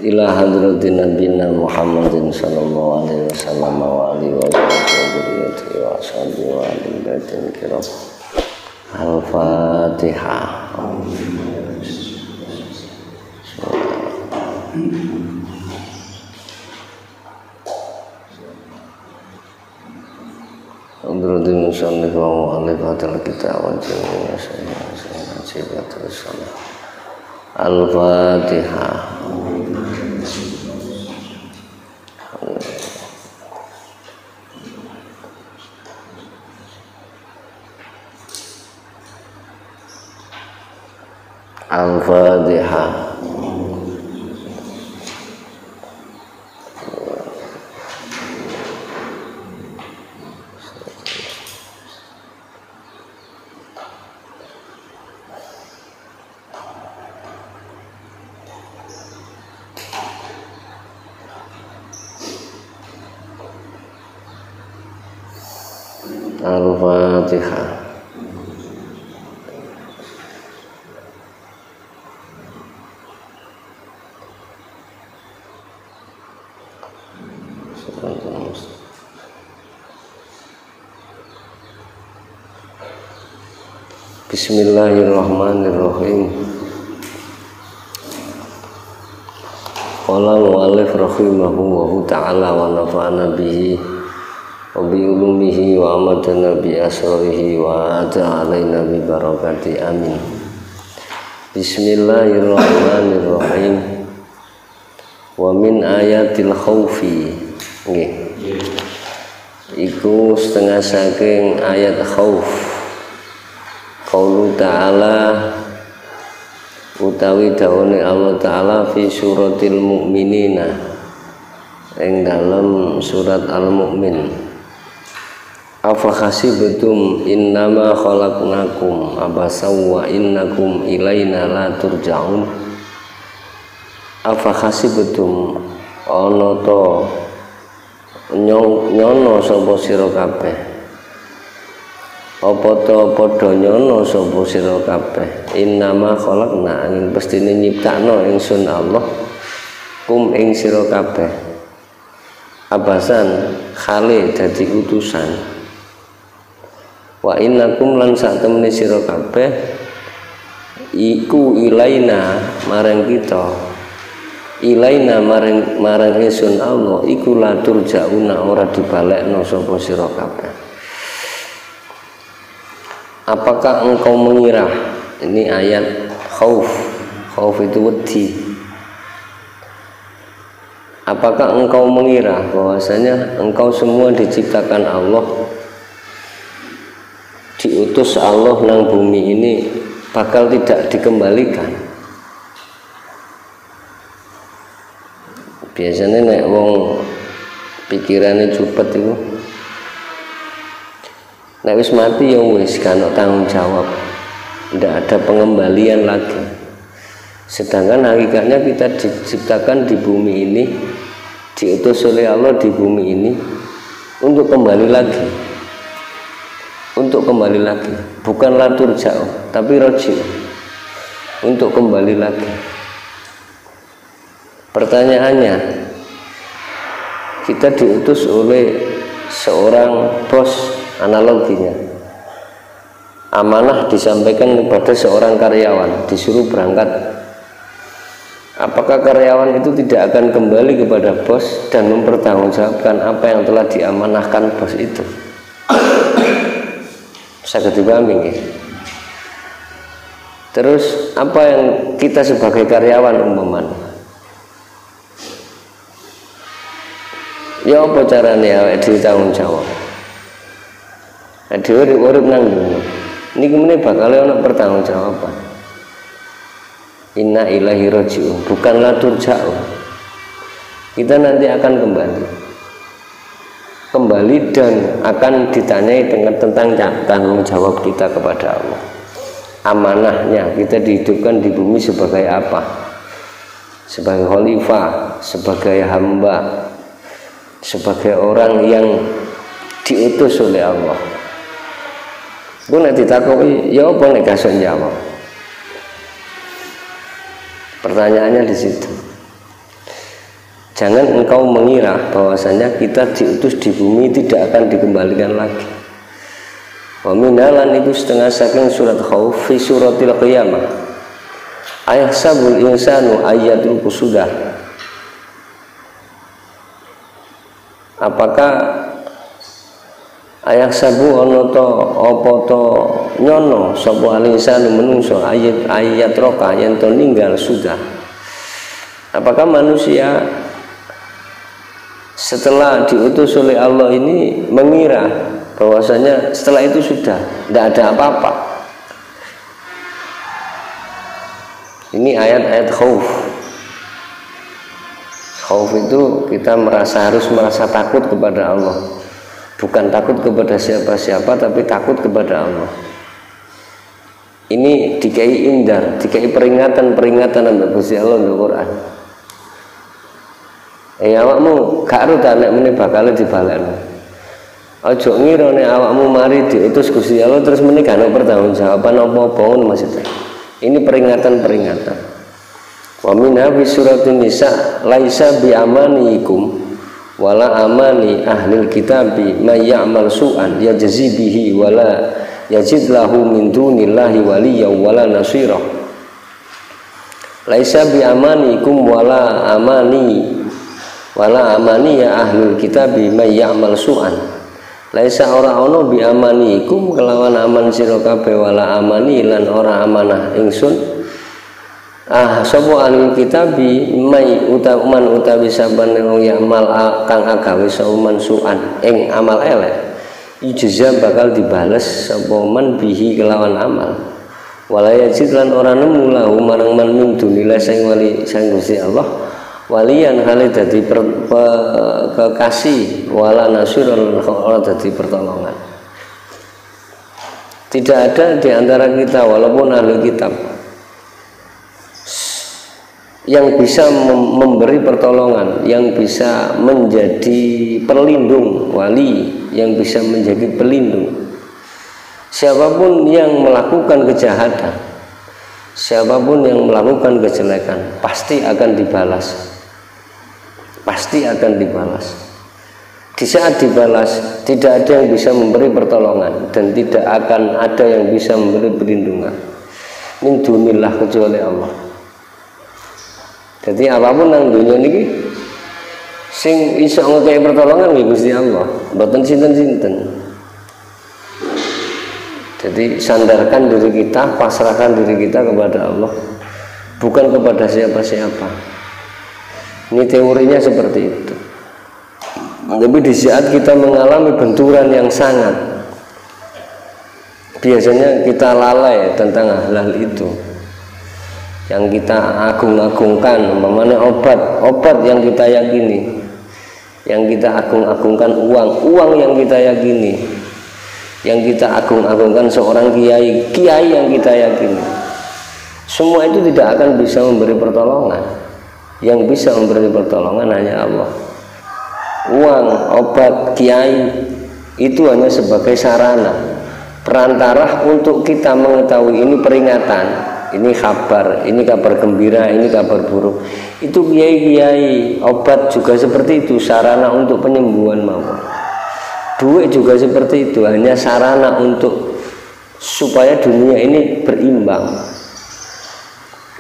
ila hadratin nabiyina Muhammadin sallallahu alaihi wasallam wa alihi wa sahbihi wa ashabihi wa alihi baitin kiram. Al-Fatihah. Abdurrahim musannif wa mu'allifatul kitab wa jami'in sayyidina salam. Al-Fatihah. Al-Fatihah. Al-Fatihah. Bismillahirrahmanirrahim. Qala al-mu'allif rahimahullahu ta'ala wa nafa'ana bihi wa bi ulumihi wa amadana bi asrarihi wa ta'alaina bi barakati amin. Bismillahirrahmanirrahim. Wa min ayatil khaufi. Nggih. Iku setengah saking ayat khauf. Qaulu ta'ala utawi dawuhe Allah Ta'ala fi suratil mu'minina ing dalam surat Al-Mu'min. Afa hasibtum innama khalaqnakum abasa wa innakum ilaina la turja'un. Afa hasibtum ana to nyono sapa sira kabeh, apa to padha nyono sapa sira kabeh, innama khalaqna angin pestine nyiptakno ingsun Allah kum ing sira kabeh abasan khale dadi utusan, wa innakum lan sak temene sira kabeh iku ilaina marang kita, ilaina marang ingsun Allah iku latur jauna ora dibalekno sapa sira kabeh. Apakah engkau mengira, ini ayat khauf, khauf itu wedi. Apakah engkau mengira bahwasanya engkau semua diciptakan Allah, diutus Allah nang bumi ini bakal tidak dikembalikan? Biasanya nek wong pikirannya cupet itu, nek wis mati ya wis kan tanggung jawab, tidak ada pengembalian lagi. Sedangkan hakikatnya kita diciptakan di bumi ini, diutus oleh Allah di bumi ini untuk kembali lagi, untuk kembali lagi, bukan latur jauh tapi roji, untuk kembali lagi. Pertanyaannya, kita diutus oleh seorang bos, analoginya amanah disampaikan kepada seorang karyawan, disuruh berangkat. Apakah karyawan itu tidak akan kembali kepada bos dan mempertanggungjawabkan apa yang telah diamanahkan bos itu? Saya dipahami ya? Terus apa yang kita sebagai karyawan umpamanya? Ya apa caranya awake dhewe tanggung jawab? Dhewe urip nang dunya niki meneh bakal ana pertanggungjawaban. Inna ilaihi raji'un, bukan latur jauh. Kita nanti akan kembali dan akan ditanyai dengan tentang tanggung jawab kita kepada Allah. Amanahnya kita dihidupkan di bumi sebagai apa? Sebagai khalifah, sebagai hamba, sebagai orang yang diutus oleh Allah. Gue nanti ditakoki, ya apa nek gak jawab? Pertanyaannya di situ. Jangan engkau mengira bahwasanya kita diutus di bumi tidak akan dikembalikan lagi. Wa minalan itu setengah saking surat Khauf fi suratil qiyamah. Ayahsabul insanu ayatul kusudah. Apakah ayahsabu ono to apa to nyono sapa alinsanu menungso ayat roka yen to ninggal sudah. Apakah manusia setelah diutus oleh Allah ini mengira bahwasanya setelah itu sudah tidak ada apa-apa? Ini ayat-ayat khauf. Khauf itu kita harus merasa takut kepada Allah, bukan takut kepada siapa-siapa, tapi takut kepada Allah. Ini dikai indar, dikai peringatan ambek Gusti Allah di Quran. Awakmu gak ero ta nek mene bakal dibalekno. Aja ngira nek awakmu mari diutus Gusti Allah terus mene gak ono pertanggungjawaban apa-apa ngono maksudnya. Ini peringatan. Wa minha fi suratin nisa laisa bi amaniikum wala amani ahlil kitabi may ya'mal su'an yajzi bihi wala yajid lahu min dunillahi waliyya wala nasira. Laisa bi amaniikum wala amani ya ahlul kitabi may ya'mal su'an. Laisa ora ono bi amaniikum kelawan aman sira kabeh wala amani lan ora amanah ingsun. Sapa ahlul kitabi may utawi saban wong ya'mal kang agawe sauman su'an ing amal elek. Ijza bakal dibales sapa man bihi kelawan amal. Wala yajid lan ora nemu lahu marang man min dunillah sing wali sang Gusti Allah. Walian hale dadi kekasih wala nasirul ora dadi pertolongan. Tidak ada di antara kita walaupun ahli kitab yang bisa memberi pertolongan, yang bisa menjadi pelindung, wali yang bisa menjadi pelindung. Siapapun yang melakukan kejahatan, siapapun yang melakukan kejelekan pasti akan dibalas. Pasti akan dibalas. Di saat dibalas tidak ada yang bisa memberi pertolongan dan tidak akan ada yang bisa memberi perlindungan min dunillah kecuali Allah. Jadi apapun nang dunia niki sing iso ngekei pertolongan nggih Gusti Allah, mboten sinten-sinten. Jadi sandarkan diri kita, pasrahkan diri kita kepada Allah, bukan kepada siapa-siapa. Ini teorinya seperti itu. Tapi di saat kita mengalami benturan yang sangat, biasanya kita lalai tentang hal-hal itu. Yang kita agung-agungkan, umpamanya obat yang kita yakini, yang kita agung-agungkan uang yang kita yakini, yang kita agung-agungkan seorang kiai yang kita yakini. Semua itu tidak akan bisa memberi pertolongan. Yang bisa memberi pertolongan hanya Allah. Uang, obat, kiai itu hanya sebagai sarana, perantara untuk kita mengetahui ini peringatan, ini kabar gembira, ini kabar buruk. Itu kiai obat juga seperti itu, sarana untuk penyembuhan maupun duit juga seperti itu, hanya sarana untuk supaya dunia ini berimbang.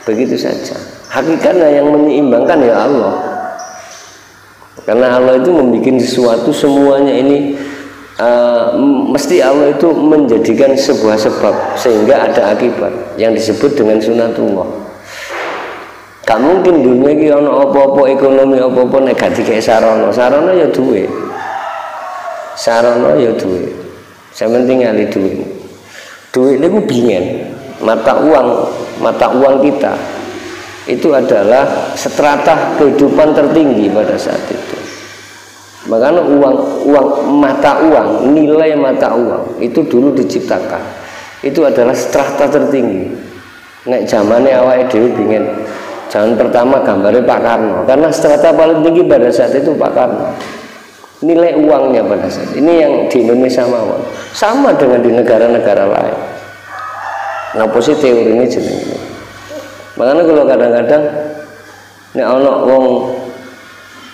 Begitu saja. Hakikatnya yang menyeimbangkan ya Allah. Karena Allah itu membuat sesuatu semuanya ini mesti Allah itu menjadikan sebuah sebab sehingga ada akibat yang disebut dengan sunatullah. Gak mungkin dunia ini ono apa-apa ekonomi apa-apa negatif kayak sarana ya duit. Sarana ya duit. Saya penting ngali duit. Duit itu bingen, mata uang kita. Itu adalah strata kehidupan tertinggi pada saat itu. Makanya nilai mata uang itu dulu diciptakan. Itu adalah strata tertinggi. Nek zamane awake dhewe bingen. Zaman pertama gambarnya Pak Karno. Karena strata paling tinggi pada saat itu Pak Karno. Nilai uangnya pada saat ini yang di Indonesia mawon. Sama dengan di negara-negara lain. Napa sih teori ini jenenge? Makanya kalau kadang-kadang nek ana wong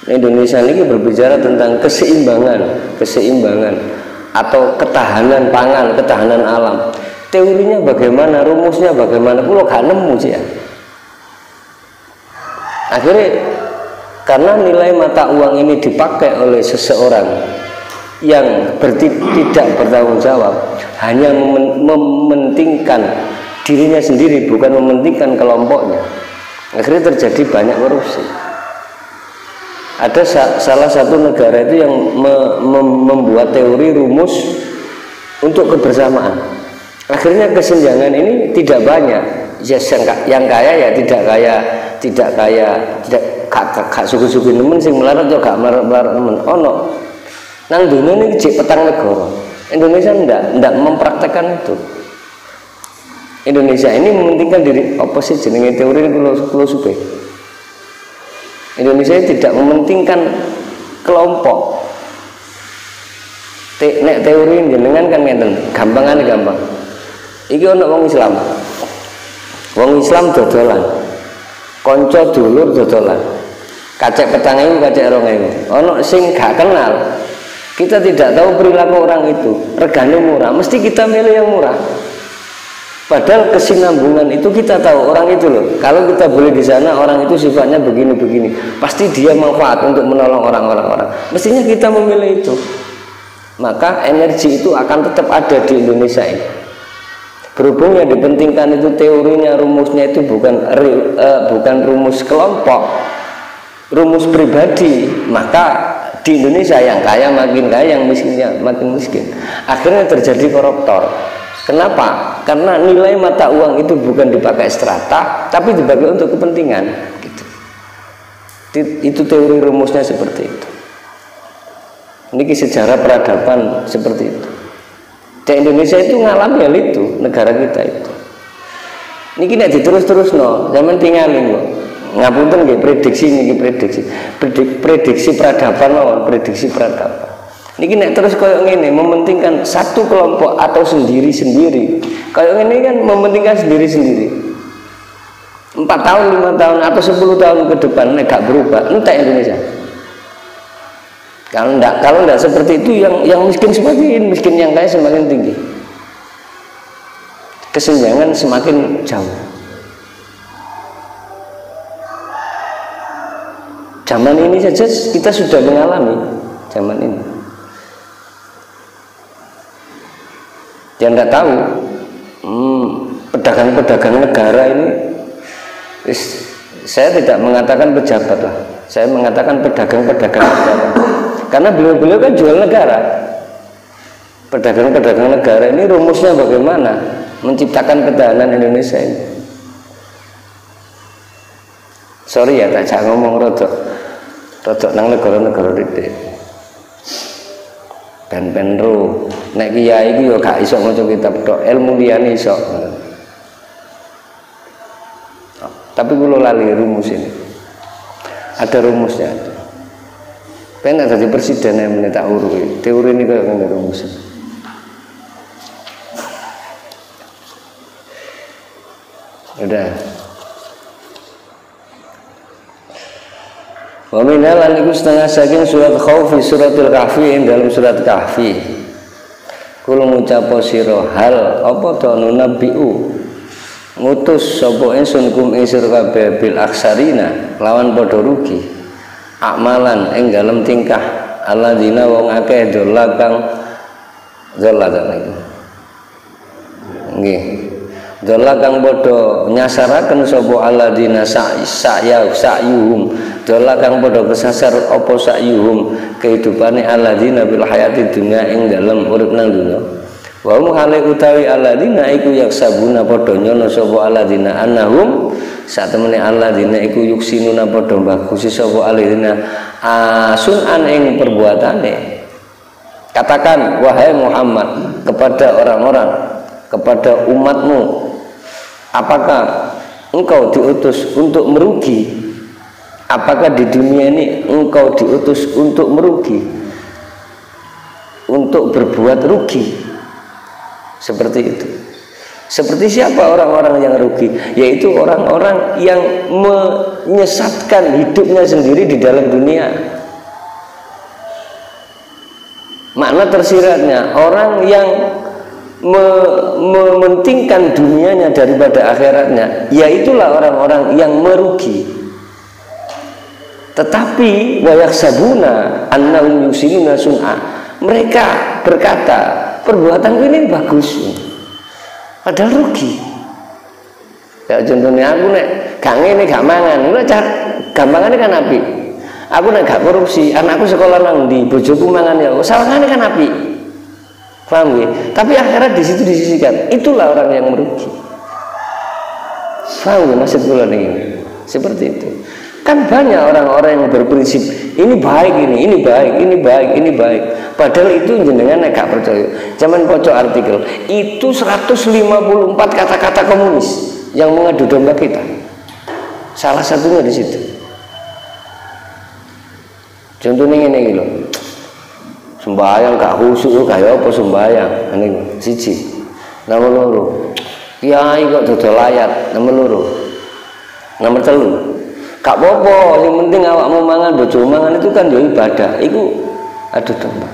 Indonesia ini berbicara tentang keseimbangan atau ketahanan pangan, ketahanan alam. Teorinya bagaimana, rumusnya bagaimana, kulo gak nemu sih ya. Akhirnya karena nilai mata uang ini dipakai oleh seseorang yang tidak bertanggung jawab, hanya mementingkan dirinya sendiri, bukan mementingkan kelompoknya. Akhirnya terjadi banyak korupsi. Ada salah satu negara itu yang membuat teori rumus untuk kebersamaan. Akhirnya kesenjangan ini tidak banyak. Yang kaya ya tidak suku-suku nemen sing melarat yo gak melarat nemen. Ono nang dunia ini jek petang negara. Indonesia ndak mempraktekkan itu. Indonesia ini mementingkan diri, apa sih jenenge teori kulo supe. Indonesia tidak mementingkan kelompok. Nek teori jenengan kan ngeten, gampangane gampang. Iki ono wong Islam. Wong Islam dodolan. Kanca dulur dodolan. Kacek 4.000, kacek 2.000. Ono sing gak kenal. Kita tidak tahu perilaku orang itu. Regane murah, mesti kita milih yang murah. Padahal kesinambungan itu kita tahu orang itu loh. Kalau kita beli di sana orang itu sifatnya begini-begini, pasti dia manfaat untuk menolong orang-orang. Mestinya kita memilih itu. Maka energi itu akan tetap ada di Indonesia ini. Berhubung yang dipentingkan itu teorinya, rumusnya itu bukan rumus kelompok, rumus pribadi, maka di Indonesia yang kaya makin kaya, yang miskinnya makin miskin. Akhirnya terjadi koruptor. Kenapa? Karena nilai mata uang itu bukan dipakai strata, tapi dipakai untuk kepentingan. Gitu. Itu teori rumusnya seperti itu. Ini sejarah peradaban seperti itu. Di Indonesia itu ngalami hal itu, negara kita itu. Ini kena diterus-terus no, zaman tinggalin kok. Ngapunten nggih prediksi peradaban mawon, prediksi peradaban. Niki nek terus koyo ngene mementingkan satu kelompok atau sendiri-sendiri. Koyo ngene kan mementingkan sendiri-sendiri. 4 tahun, 5 tahun atau 10 tahun ke depan nek gak berubah, entek Indonesia. Kalau enggak seperti itu yang miskin semakin miskin, yang kaya semakin tinggi. Kesenjangan semakin jauh. Zaman ini saja kita sudah mengalami zaman ini. Yang nggak tahu, pedagang-pedagang negara ini, saya tidak mengatakan pejabat lah, saya mengatakan pedagang-pedagang negara. Karena beliau-beliau kan jual negara. Pedagang-pedagang negara ini rumusnya bagaimana menciptakan ketahanan Indonesia ini. Sorry ya, tak ngomong rodok nang negara-negara titik. Ben-benro nek kiai iki yo gak iso maca kitab tok, ilmu liyane iso. Tapi kula lali rumus ini. Ada rumusnya. Pengen jadi presiden yang tak urus. Teori ini kayak ngene rumusnya. Udah. Wa minal lan iku setengah saking surat Khaufi, suratul Kahfi, dalam surat Kahfi. Kula ngucapo sira hal apa to nunabiu ngutus sapa ingsun kum ing sira kabeh bil aksarina lawan padha rugi. Akmalan ing dalem tingkah alladzina wong akeh dola kang zalatan iki. Nggih. Dola kang padha nyasaraken sapa alladzina sa'yuhum. Dola kang padha kesasar apa sa'yuhum kehidupane alladzina bil hayati dunya ing dalem urip nang dunya. Wa hum hale utawi alladzina iku yaksabuna padha nyono sapa alladzina annahum satemene alladzina iku yuksinuna padha bagusi sapa alladzina sunan ing perbuatane. Katakan wahai Muhammad kepada orang-orang, kepada umatmu, apakah engkau diutus untuk merugi? Apakah di dunia ini engkau diutus untuk merugi, untuk berbuat rugi? Seperti itu. Seperti siapa orang-orang yang rugi? Yaitu orang-orang yang menyesatkan hidupnya sendiri di dalam dunia. Makna tersiratnya, orang yang mementingkan dunianya daripada akhiratnya, yaitulah orang-orang yang merugi. Tetapi wayaksabuna annahum yusinuna sun'a, mereka berkata perbuatanku ini bagus, padahal rugi. Ya contohnya aku nek gak ngene gak mangan, lho gampangane kan apik. Aku nek gak korupsi, anakku sekolah nang ndi, bojoku mangan ya, salahane kan apik. Paham ya? Tapi akhirat di situ disisihkan. Itulah orang yang merugi. Paham ya maksud kula niki? Seperti itu. Kan banyak orang-orang yang berprinsip ini baik, ini baik, ini baik, ini baik. Padahal itu jenengan gak percaya. Zaman pojok artikel itu 154 kata-kata komunis yang mengadu domba kita. Salah satunya di situ. Contohnya ini lho. Sembahyang gak khusyuk kaya apa sembahyang. Ini siji. Nomor loro. Kiai kok dodol layat. Nomor loro. Nomor telu. Gak apa-apa, yang penting awakmu mangan, bojo mangan itu kan ya ibadah. Iku aduh domba.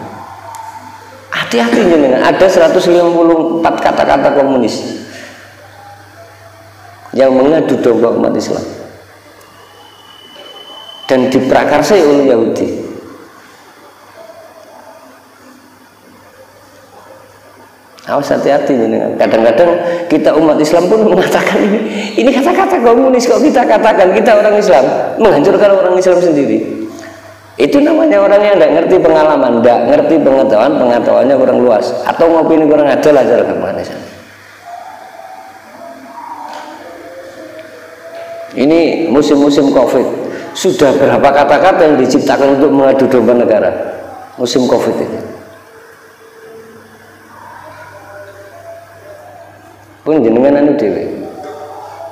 Hati-hati jenengan, ada 154 kata-kata komunis yang mengadu domba umat Islam dan diprakarsai oleh Yahudi. Awas hati-hati jenengan. Kadang-kadang kita umat Islam pun mengatakan ini kata-kata komunis kok kita katakan, kita orang Islam menghancurkan orang Islam sendiri. Itu namanya orang yang tidak ngerti pengalaman, tidak ngerti pengetahuannya kurang luas, atau ngopini kurang ada lah cara kemana sana. Ini musim-musim Covid, sudah berapa kata-kata yang diciptakan untuk mengadu domba negara musim Covid ini. Pun jenengan anu dhewe.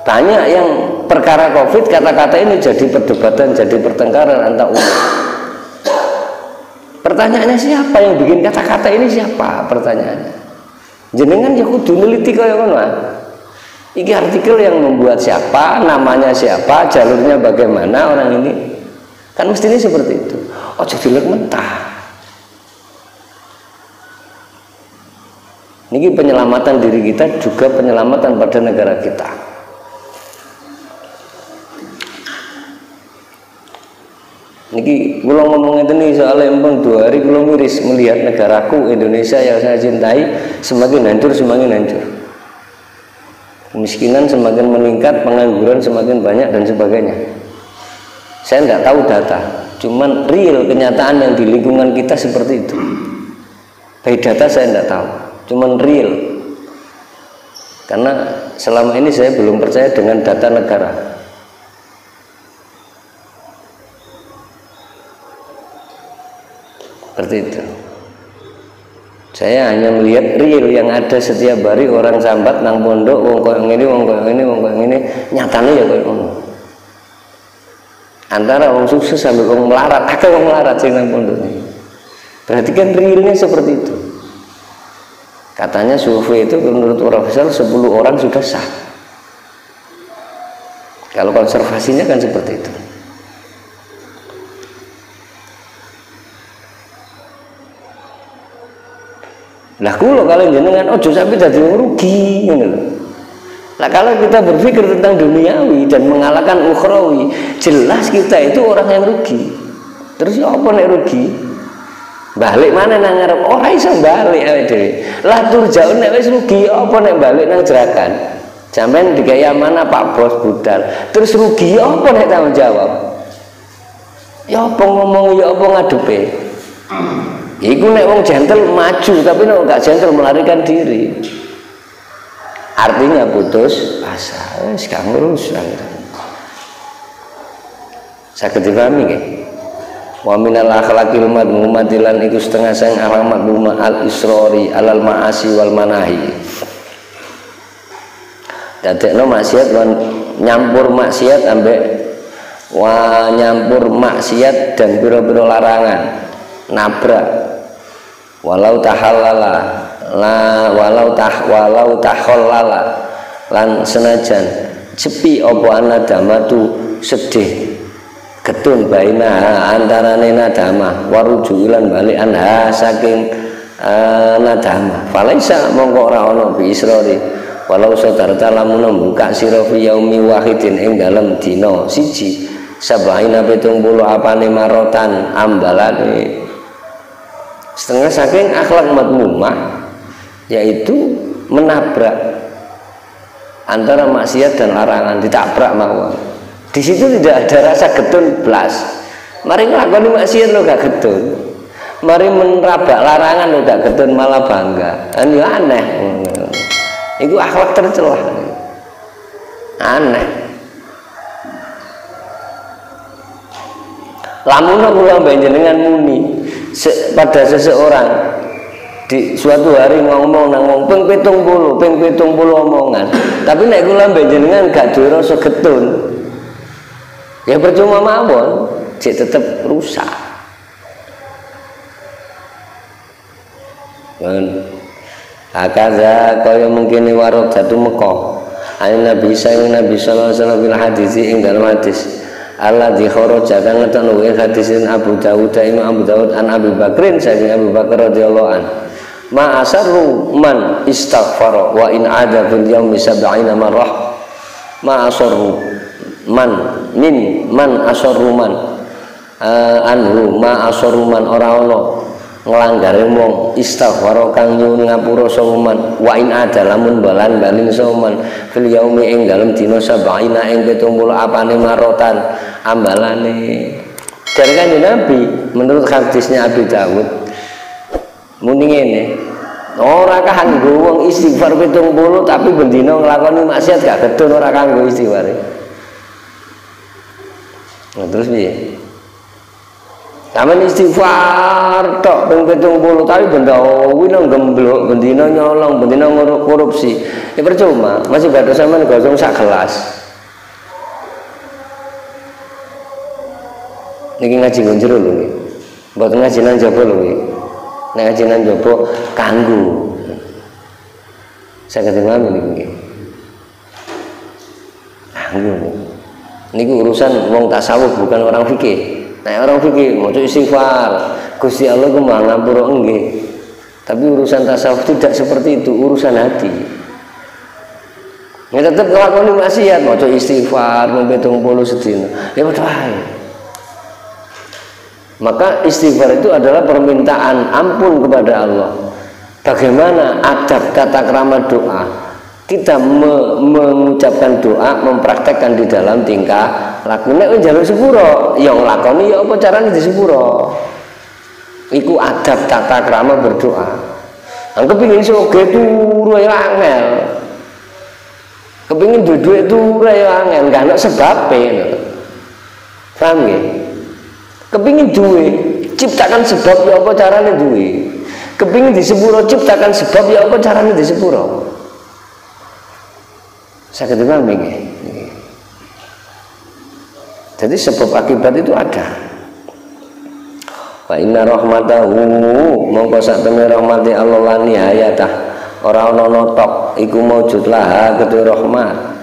Banyak yang perkara Covid kata-kata ini jadi perdebatan, jadi pertengkaran antar umat. Pertanyaannya siapa yang bikin kata-kata ini, siapa? Pertanyaannya. Jenengan ya kudu neliti kaya ngono. Iki artikel yang membuat siapa, namanya siapa, jalurnya bagaimana orang ini. Kan mestinya seperti itu. Ojo dilek mentah. Ini penyelamatan diri kita juga penyelamatan pada negara kita. Niki kula ngomong ngeten iki soal empun 2 hari kula miris melihat negaraku Indonesia yang saya cintai semakin hancur semakin hancur. Kemiskinan semakin meningkat, pengangguran semakin banyak dan sebagainya. Saya tidak tahu data, cuman real kenyataan yang di lingkungan kita seperti itu. Baik data saya tidak tahu, cuman real. Karena selama ini saya belum percaya dengan data negara. Seperti itu. Saya hanya melihat real yang ada setiap hari, orang sambat nang pondok, wong koyo ngene, wong koyo ngene, wong koyo ngene, nyatane ya koyo ngono. Antara wong sukses sampai wong melarat, akeh wong melarat sing nang pondok. Berarti kan realnya seperti itu. Katanya survei itu menurut profesor 10 orang sudah sah. Kalau konservasinya kan seperti itu. Lah kula kalau jenengan ojo sampai jadi rugi ngono lho. Lah kalau kita berpikir tentang duniawi dan mengalahkan ukhrawi, jelas kita itu orang yang rugi. Terus ya apa nek rugi? Balik mana nang ngarep ora iso balik awake dhewe. Lah turjaun nek wis rugi apa nek balik nang jerakan? Sampeyan digaya mana Pak Bos budal. Terus rugi apa nek tanggung jawab? Ya apa ngomong ya apa ngadepe? Iku nek wong gentle maju, tapi nek gak gentle melarikan diri. Artinya putus asa, wis gak ngurus. Saged dipahami nggih? Wa minal akhlaqil madmumatilan iku setengah sang alamat buma al israri alal maasi wal manahi. Dadekno maksiat lan nyampur maksiat ambek nyampur maksiat dan pira-pira larangan. Nabrak walau tahallala la walau tahallala lan senajan cepi apa anadamatu sedih getun baina antarane nadamah waruju ilan balik anha saking nadamah falaisa mongko ora ana bi israri walau sadarta lamun buka sira fi yaumi wahidin ing dalem dina siji sabaina 70 apane marotan ambalane setengah saking akhlak madmumah yaitu menabrak antara maksiat dan larangan ditabrak mawon. Di situ tidak ada rasa getun blas. Mari nglakoni maksiat lo gak getun. Mari menabrak larangan lo gak getun malah bangga. Kan ya aneh. Iku akhlak tercelah. Aneh. Lamun kula panjenengan muni pada seseorang di suatu hari ngomong nang wong ping 70 omongan. Tapi nek kula panjenengan gak duwe rasa getun. Ya percuma mawon, cek tetep rusak. Akaza kaya mungkin warok jatuh Mekah. Ayo Nabi sallallahu alaihi wasallam bil hadis ing dalam hadis. Allah di kharaja kang ngetokno ing hadisin Abu Dawud Imam Abu Dawud an Abi Bakrin saking Abu Bakar radhiyallahu an. Ma asarru man istaghfara wa in ada fil yaumi 70 marrah. Ma asarru man min man asarru man anhu ma asarru man ora ana nglanggare wong istighfar kang nyuwun ngapura sapa man wa in ada lamun balan-balin sapa man fil yaumi ing dalem dina sabaina ing 70 apane marotan ambalane dari kanjeng Nabi menurut hadisnya Abi Dawud muni ngene ora kanggo wong istighfar 70 tapi bendina nglakoni maksiat gak gedun ora kanggo istighfar. Nah, terus piye? Sampeyan istighfar tok ping 70 tapi benda kuwi nang gemblok, bendina nyolong, bendina korupsi. Ya percuma, masih badhe sampeyan gosong sak gelas. Niki ngaji njero lho niki. Mboten ngaji nang jaba lho niki. Nek ngaji nang jaba kanggo. Saged ngene niki. Kanggo. Niku urusan wong tasawuf bukan orang fikih. Nah orang fikih maca istighfar, Gusti Allah ku ngapura nggih. Tapi urusan tasawuf tidak seperti itu, urusan hati. Ya tetep nglakoni maksiat, maca istighfar mung 70 sedina. Ya padha wae. Maka istighfar itu adalah permintaan ampun kepada Allah. Bagaimana adab tata krama doa? Kita mengucapkan doa, mempraktekkan di dalam tingkah laku. Nek njaluk sepuro, ya nglakoni ya apa carane di sepuro. Iku adab tata krama berdoa. Ang kepingin sugih turu ya angel. Kepingin duwe turu ya angel, gak ana sebabe ngono. Paham nggih? Kepingin duwe, ciptakan sebab ya apa carane duwe. Kepingin di sepuro, ciptakan sebab ya apa carane di sepuro. Saya kedengar nggih. Jadi sebab akibat itu ada. Wa inna rahmatahu mongko sak temene rahmati Allah lan nihayatah ora ana notok iku maujud laha kedhe rahmat.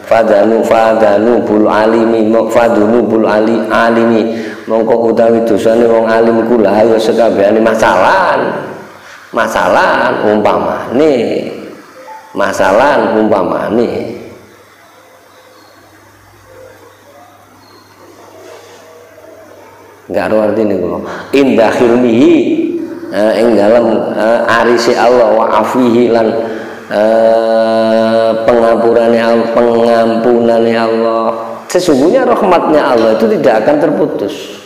Fadanu bul alimi fadunu bul alimi mongko utawi dosane wong alim kula ya sekabehane masalah umpamane enggak ada artinya kula indah khilmihi ing dalam arisi Allah wa afihi lan pengampunannya Allah. Sesungguhnya rahmatnya Allah itu tidak akan terputus.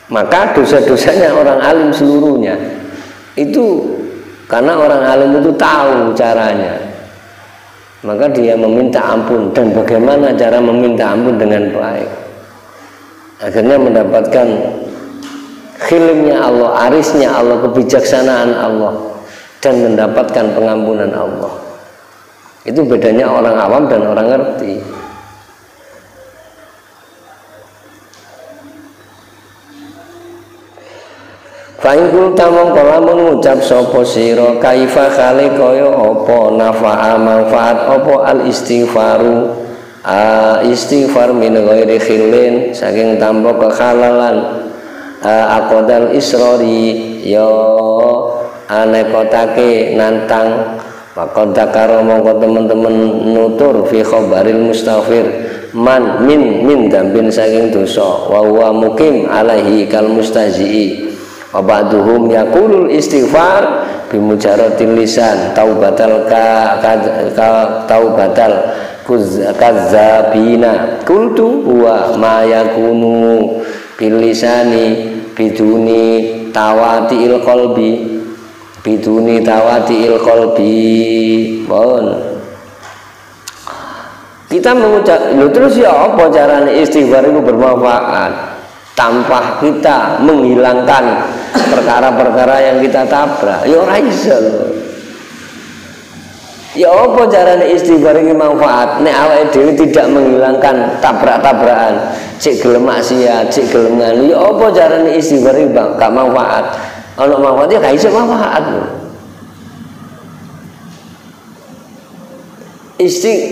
Maka dosa-dosanya orang alim seluruhnya itu karena orang alim itu tahu caranya, maka dia meminta ampun. Dan bagaimana cara meminta ampun dengan baik, akhirnya mendapatkan khilmnya Allah, arisnya Allah, kebijaksanaan Allah, dan mendapatkan pengampunan Allah. Itu bedanya orang awam dan orang ngerti. Fa'in kulta mongko lamun ngucap sapa sira kaifa khali kaya apa nafa'a manfaat apa al istighfaru istighfar min ghairi khillin saking tanpa kekhalalan, aqdal israri yo anekotake nantang, maka dakaro mongko teman-teman nutur fi khabaril mustaghfir man min dambin saking dosa wa huwa mukim alaihi kal mustahzi'i wa ba'duhum yaqulul istighfar bi mujaratil lisan taubatal taubatal kadzabina qultu huwa ma yakunu bil lisani biduni tawati'il qalbi bon. Kita mengucap terus ya apa caranya istighfar itu bermanfaat tanpa kita menghilangkan perkara-perkara yang kita tabrak ya ora iso. Ya apa caranya istighfar ini manfaat nek awake dhewe tidak menghilangkan tabrak-tabrakan cek gelem maksiat cek gelem nganu ya apa caranya istighfar ini gak manfaat. Ana manfaatnya gak iso manfaat.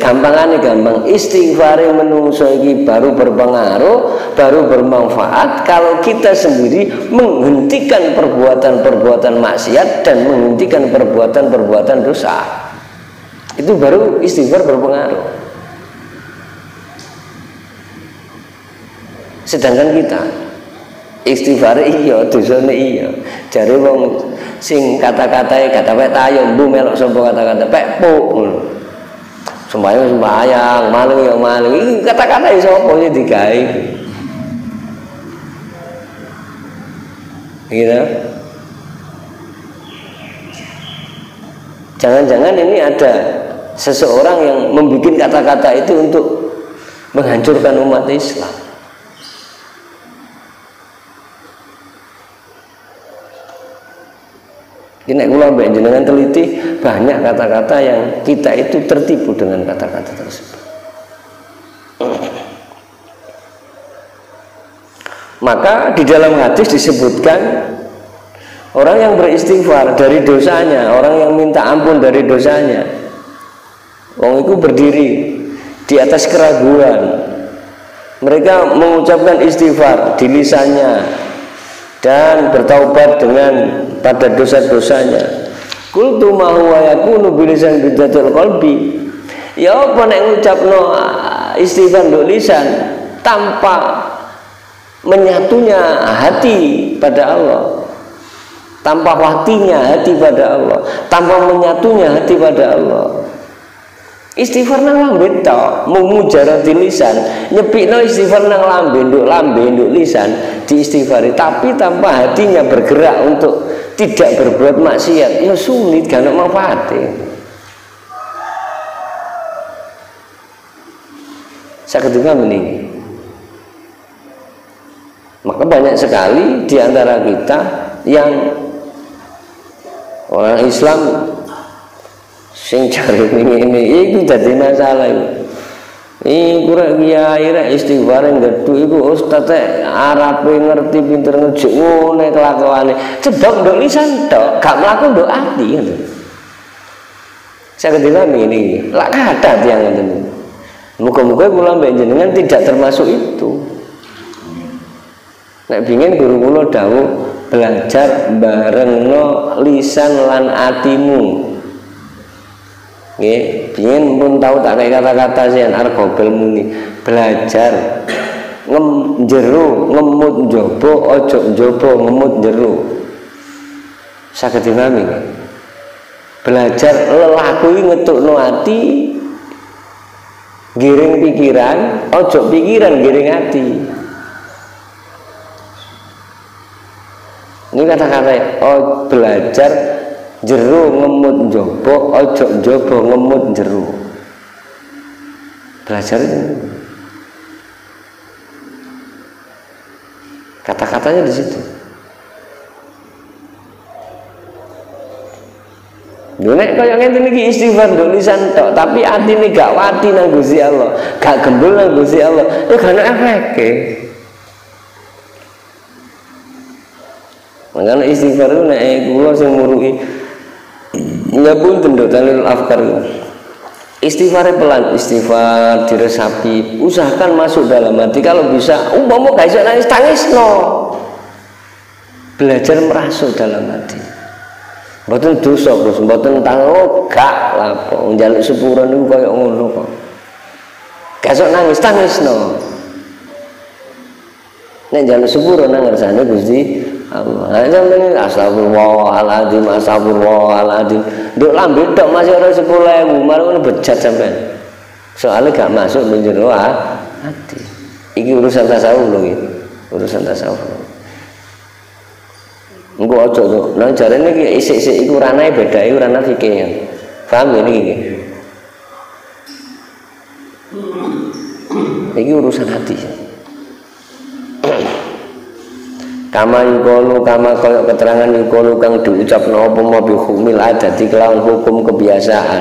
Gampangane gampang istighfar menungso iki baru berpengaruh, baru bermanfaat kalau kita sendiri menghentikan perbuatan-perbuatan maksiat dan menghentikan perbuatan-perbuatan dosa. Itu baru istighfar berpengaruh. Sedangkan kita istighfar iya, dosane iya. Jare wong sing kata-katae kata pek tayo mbu melok sapa kata-kata pek puk ngono. Sembayang, maling ya maling. Iki kata-kata iso apa sih digawe? Gitu. Jangan-jangan ini ada seseorang yang membuat kata-kata itu untuk menghancurkan umat Islam. Ini kula mbek jenengan teliti banyak kata-kata yang kita itu tertipu dengan kata-kata tersebut. Maka di dalam hadis disebutkan orang yang beristighfar dari dosanya, orang yang minta ampun dari dosanya, orang itu berdiri di atas keraguan. Mereka mengucapkan istighfar di lisannya dan bertaubat dengan pada dosa-dosanya. Qultu ma huwa yakunu bilisan bidatul qalbi. Ya apa nek ngucapno istighfar nduk lisan tanpa menyatunya hati pada Allah, tanpa watinya hati pada Allah, tanpa menyatunya hati pada Allah. Istighfar nang lambe tok, mujarati lisan, nyepikno istighfar nang lambe nduk lisan diistighfari, tapi tanpa hatinya bergerak untuk tidak berbuat maksiat, ya sulit, gak ada manfaatnya. Saya ketika ini, maka banyak sekali di antara kita yang orang Islam sing cari ini itu jadi masalah itu. Ini kurang kiai rek istighfar gedhu iku ustaz Arab ngerti pinter ngejuk ngene kelakuane. Cebok nduk lisan tok, gak mlaku nduk ati ngono. Saya ketika ini lak kathah tiyang ngoten. Muga-muga kula mbek jenengan tidak termasuk itu. Nek pingin guru kula dawuh belajar barengno lisan lan atimu. Nggih, pingin pun tahu tak kayak kata-kata sian arep gobel muni. Belajar jero ngemut njaba aja njaba ngemut jero. Saged dinami. Belajar lelaku iki ngetukno ati giring pikiran, aja pikiran giring ati. Ini kata-kata belajar jero ngemut njaba aja njaba ngemut jero. Belajar itu kata-katanya di situ. Nek kaya ngene iki istighfar nduk lisan tok, tapi atine gak wati nang Gusti Allah, gak gembul nang Gusti Allah, ya gak ana efeke. Makanya istighfar itu nek kula sing muruki ya pun nduk dalil afkar. Istighfar pelan, istighfar diresapi, usahakan masuk dalam hati. Kalau bisa, umpama gak iso nangis, tangis no. Belajar merasuk dalam hati. Mboten dosa, Gus, mboten tanggo gak lapo. Njaluk sepura niku kaya ngono kok. Gak iso nangis, tangis no. Nek njaluk sepura nang ngersane Gusti Allah. Sampeyan astagfirullahaladzim, astagfirullahaladzim. Nduk lambe tok masih ora 10.000, malah ngono bejat sampean. Soalnya gak masuk nang jero hati. Iki urusan tasawuf lho iki. Urusan tasawuf. Engko aja to. Nang jarene iki isik-isik iku ranae beda, iku ranah fikih. Paham ya iki? Iki urusan hati. Kama yukolu, kama kaya keterangan yukolu kang diucapno apa mau bihumil adati kelawan hukum kebiasaan.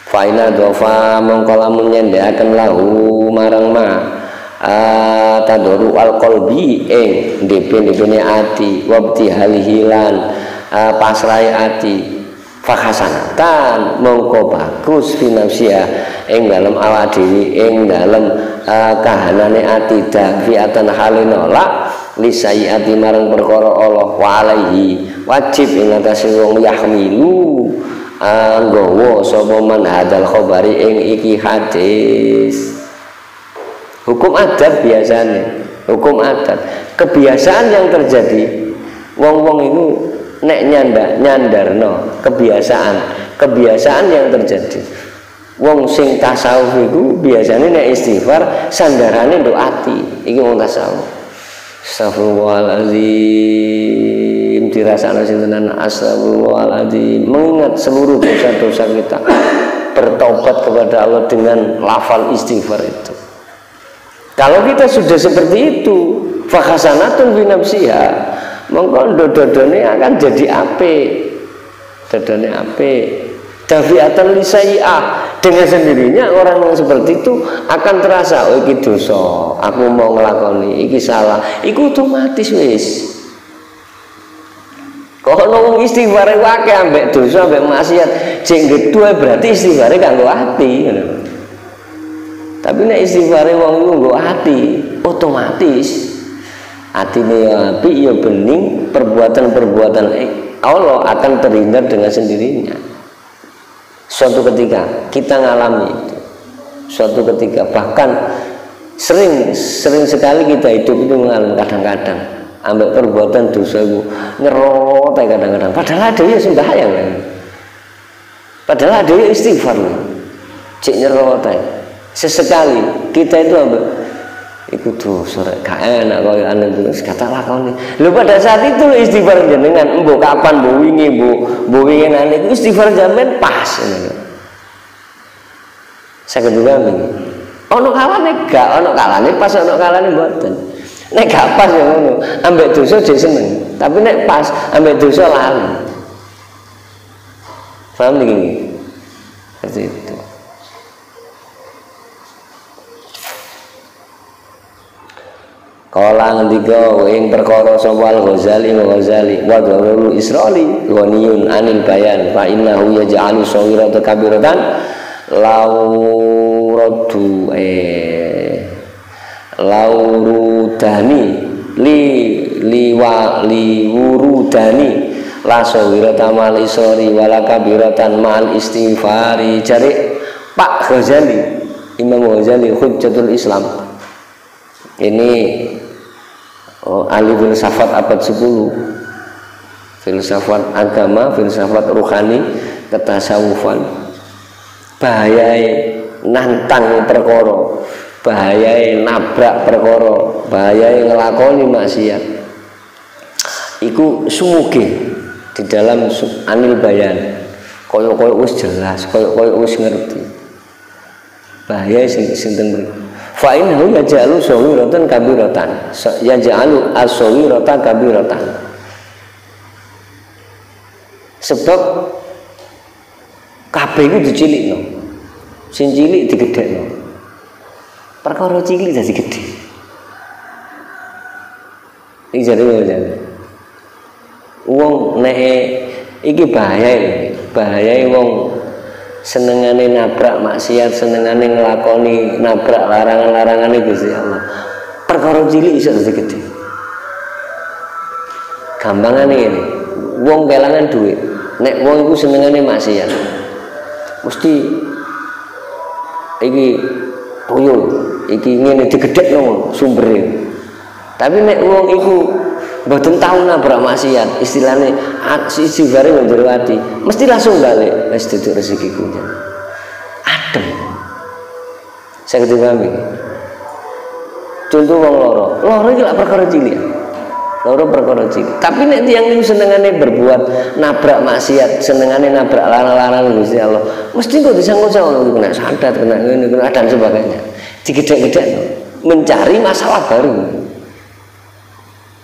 Faina dofa mongko lamun nyendhekaken lahu marang ma tadoru al qalbi ndep-ndepene ati wabti halihilan pasrai ati fakhasanatan mongko bagus finafsia ing dalem awak dhewe ing dalem kahanane ati dafiatan halinolak lisayiati marang perkara Allah wa alaihi wajib ing atase wong yahmilu nggawa sapa man hadal khabari ing iki hadis. Hukum adat biasanya, hukum adat kebiasaan yang terjadi wong-wong itu nek nyandarno kebiasaan yang terjadi. Wong sing tasawuf iku biasanya nek istighfar sandarane nduk ati. Iki wong tasawuf. Astagfirullahaladzim, dirasakno sinten astagfirullahaladzim, mengingat seluruh dosa-dosa kita, bertobat kepada Allah dengan lafal istighfar itu. Kalau kita sudah seperti itu, fakhasanatun binafsiha, mongko dodone akan jadi apik. Dodone apik. Dafiatan lisai'ah, dengan sendirinya orang yang seperti itu akan terasa, oh iki dosa, aku mau ngelakoni, iki salah, iku otomatis wis. Kok ngomong istighfar wae ambek dosa ambek maksiat, sing gedhe berarti istighfare kanggo ati ngono. Tapi nek istighfare wong iku nggo ati, otomatis atine ya apik ya bening, perbuatan-perbuatan Allah akan terhindar dengan sendirinya. Suatu ketika kita ngalami itu, suatu ketika bahkan sering sekali kita hidup itu mengalami kadang-kadang ambek perbuatan dosa itu nyerot kadang-kadang. Padahal ada ya sembahyang kan, padahal ada ya istighfar nih, cek nyerot sesekali kita itu ambek ikut dosa gak enak kau yang anda itu kata lakoni. Lu pada saat itu istighfar jenengan embo kapan bu wingi ane istighfar jamin pas. Saya kedua nih. Ono kalane gak, ono kalane pas, ono kalane mboten. Nek gak pas ya ngono, ambek dosa jek seneng. Tapi nek pas ambek dosa lali. Paham iki? Seperti itu. Kala ngendika ing perkara sapa Al-Ghazali wa dharurul israli ghaniyun anil bayan fa innahu yaj'alu shawirata kabiratan laurudani liwurudani la shawirata mal isri wala kabiratan mal istighfari. Jare Pak Ghazali, Imam Ghazali Hujjatul Islam ini ahli filsafat abad 10, filsafat agama, filsafat rohani, ketasawufan. Bahayai nantang perkara, bahayai nabrak perkara, bahayai ngelakoni maksiat. Iku sumuge di dalam anil bayan. Koyo-koyo wis jelas, koyo-koyo wis ngerti. Bahaya sinten mriku. Fa innahu yaj'alu shawiratan kabiratan. Yaj'alu as-shawirata kabiratan. Sebab kabeh iku dicilikno. Sing cilik digedhekno. Perkara cilik dadi gedhe. Iki jare wong nek iki bahaya wong senengane nabrak maksiat, senengane nglakoni nabrak larangan-larangane Gusti Allah. Perkara cilik iso dadi gedhe. Gampangane ngene. Wong kelangan duit. Nek wong iku senengane maksiat, mesti iki tuyul, iki ngene digedhekno sumbere. Tapi nek wong iku mboten tau nabrak maksiat, istilahnya istighfare nang jero ati, mesti langsung balik, wis duduk rezekiku. Adem. Saya pahami. Contoh wong loro iki lak perkara cilik. Loro perkara cilik. Tapi nek tiyang niku senengane berbuat nabrak maksiat, senengane nabrak larang-larang Gusti Allah, mesti kok disangkut-sangkut kena santet, kena ngene, kena dan sebagainya. Digedhek-gedhekno, mencari masalah baru.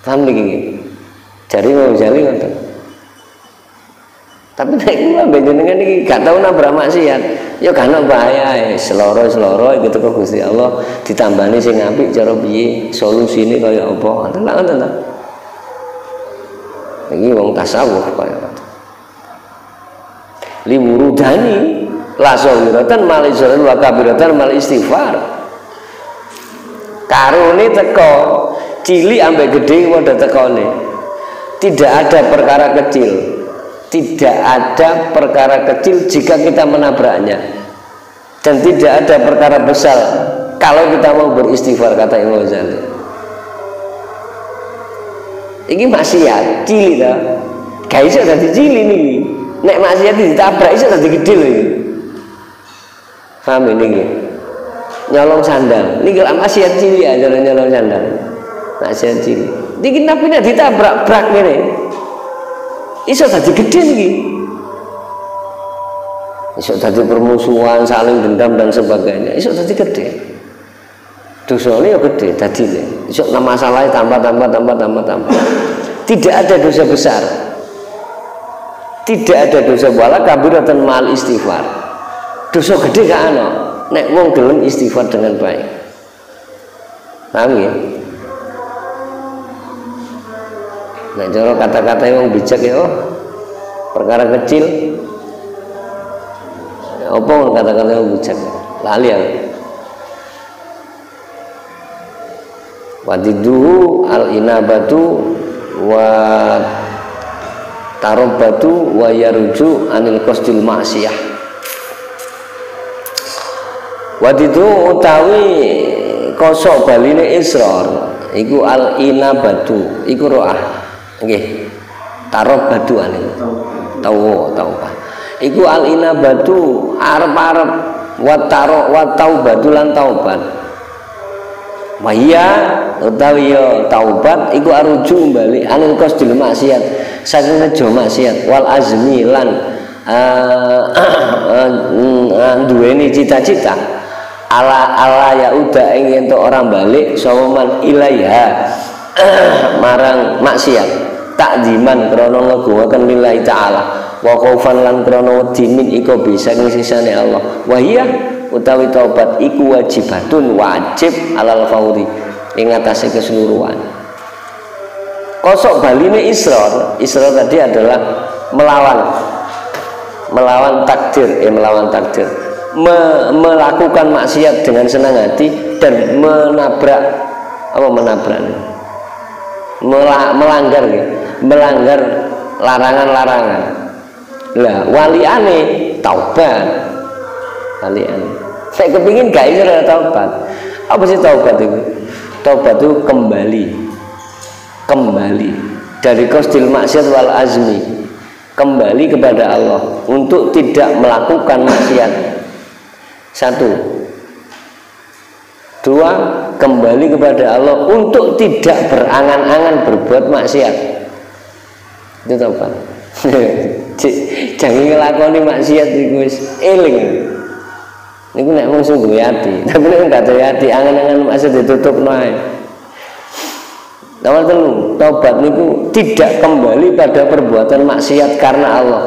Paham iki? Jari mau jali ngoten. Tapi nek kula jenengan iki gak tau nabrak maksiat, ya gak ono bahaya, seloro-seloro iki teko Gusti Allah ditambani sing apik cara piye, solusine kaya apa. Ngoten ta. Iki wong tasawuf kaya ngoten. Li wurudani la sawiratan mal isran wa kabiratan mal istighfar. Karone teko cilik ambek gede padha tekone. Tidak ada perkara kecil. Tidak ada perkara kecil jika kita menabraknya. Dan tidak ada perkara besar kalau kita mau beristighfar, kata Imam Ghazali. Ini maksiat cilik ta. Gak iso dadi cilik niki. Nek maksiat ditabrak iso dadi gede lho iki. Paham niki? Nyolong sandal. Niki lak maksiat cilik aja nyolong sandal. Maksiat cilik. Niki tapi nek ditabrak brak ngene. Iso dadi gede niki. Iso dadi permusuhan, saling dendam dan sebagainya. Iso dadi gede. Dosane ya gede dadine. Iso masalahnya tambah. Tidak ada dosa besar. Tidak ada dosa wala kabiratan mal istighfar. Dosa gede gak ana nek wong gelem istighfar dengan baik. Paham ya? Nek cara kata-kata wong bijak ya, perkara kecil. Apa kata-kata wong bijak? Lali ya. Wadidu al-inabatu wa tarobatu wa yaruju anil qasdil ma'siyah. Wadidu utawi kosok baline israr iku al-inabatu iku ro'ah nggih tarobatu anil tauba iku al-inabatu arep-arep wa taubatu lan taubat. Wahia utawi ya taubat iku aruju bali anil qasdil maksiat saking nejo maksiat wal azmi lan duweni cita-cita ala ya udah ing ento orang balik sawaman ilaiha marang maksiat takdiman krana ngegowaken lillahi taala wa khaufan lan krana wedi min iko bisa ing sisane Allah. Wahia utawi taubat iku wajibatun wajib alal fauri ing atase keseluruhan. Kosok baline israr tadi adalah melawan takdir, melakukan maksiat dengan senang hati dan melanggar larangan-larangan. Lah waliane taubat. Saya kepingin gak iso ada taubat. Apa sih taubat itu? Taubat itu kembali dari qasdil maksiat wal azmi, kembali kepada Allah untuk tidak melakukan maksiat. 1. 2. Kembali kepada Allah untuk tidak berangan-angan berbuat maksiat. Itu taubat. Jangan ngelakoni maksiat iku wis eling. Niku nek wong sing duwe ati, tapi nek gak duwe ati, angen-angen maksud ditutupno ae. Nomor 3, taubat niku tidak kembali pada perbuatan maksiat karena Allah.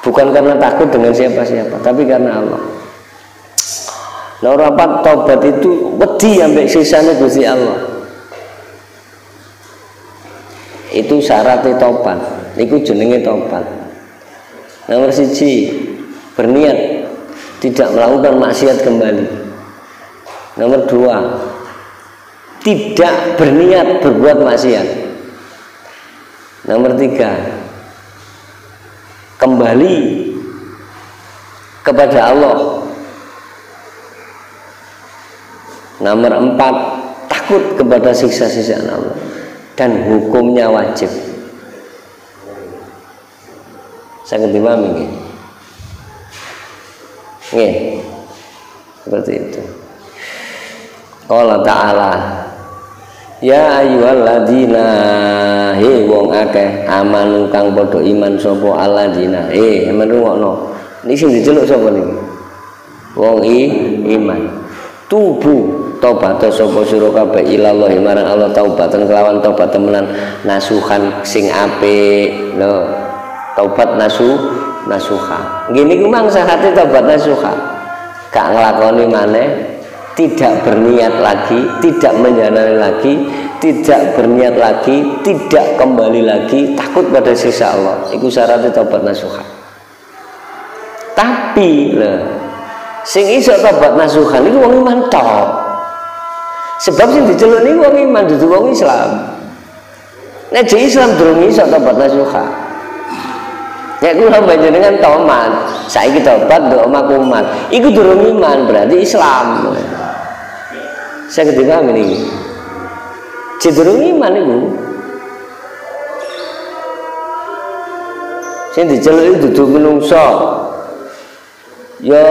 Bukan karena takut dengan siapa-siapa, tapi karena Allah. Nomor 4, taubat itu wedi ambek sisane Gusti Allah. Itu syaratnya taubat. Niku jenenge taubat. Nomor 1, berniat tidak melakukan maksiat kembali. Nomor 2, tidak berniat berbuat maksiat. Nomor 3, kembali kepada Allah. Nomor 4, takut kepada siksa-siksaan Allah dan hukumnya wajib. Saya ngerti paham ini? Nggih. Seperti itu. Allah Ta'ala, ya ayyuhalladzina, he wong akeh amanu kang padha iman sapa alladzina, amen rungokno. Niki sing diceluk sapa niki? Wong iman. Tubu tobat sapa sira kabeh ilallah marang Allah taubatan kelawan tobat temenan nasuhan sing apik. Lho, taubat nasuha. Ngene ku mangsa hati taubat nasuha. Gak nglakoni maneh, tidak berniat lagi, tidak menjalani lagi, tidak berniat lagi, tidak kembali lagi, takut pada siksa Allah. Iku syaratnya taubat nasuha. Tapi sing iso taubat nasuha niku wong iman tok. Sebab sing diceluk niku wong iman dudu wong Islam. Nek di Islam durung iso taubat nasuha. Nek kula panjenengan tomat, saiki tobat nduk omah kumat. Iku durung iman, berarti Islam. Saya ketika ini cenderung iman itu sing diceluk duduk menungso ya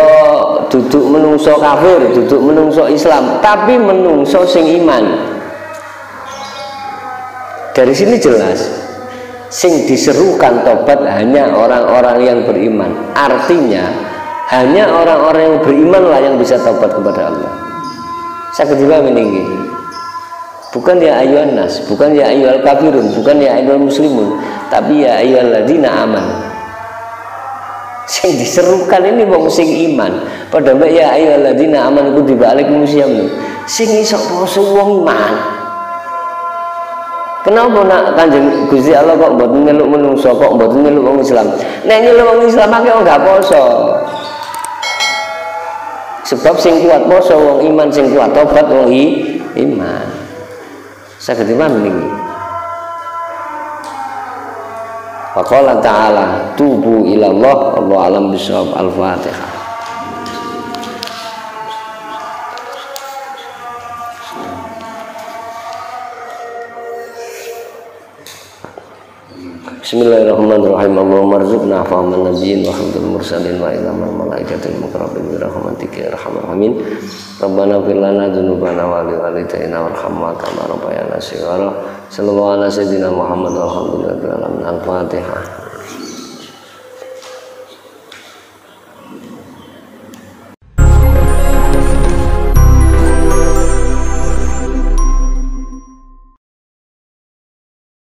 duduk menungso kafir, duduk menungso Islam, tapi menungso sing iman. Dari sini jelas sing diserukan tobat hanya orang-orang yang beriman. Artinya hanya orang-orang yang beriman lah yang bisa tobat kepada Allah. Saya ketika meninggi, bukan ya ayyuhan nas, bukan ya ayyuhal kafirun, bukan ya ayyuhal muslimun, tapi ya ayyuhalladzina aman. Sing diserukan ini wong sing iman. Padha mbek ya ayyuhalladzina aman iku dibalik manusia sing iso poso wong iman. Kenapa nak Kanjeng Gusti Allah kok mboten nyeluk menungso, kok mboten nyeluk wong Islam? Nek nyeluk wong Islam akeh wong gak poso. Sebab sing kuat poso wong iman, sing kuat tobat wong iman. Saged iman niki. Faqala ta'ala tubu ilallah, wallahu alam bisawab. Al-Fatihah. Bismillahirrahmanirrahim. Allahumma rzuqna fahman nabiyyin wa hamdul mursalin wa ilamal malaikatil muqarrabin bi rahmatika ya arhamar rahimin. Rabbana fir lana dzunubana wa li walidayna warhamna kama rabbayana shighara. Sallallahu ala sayyidina Muhammad walhamdulillahi rabbil alamin. Al-Fatihah.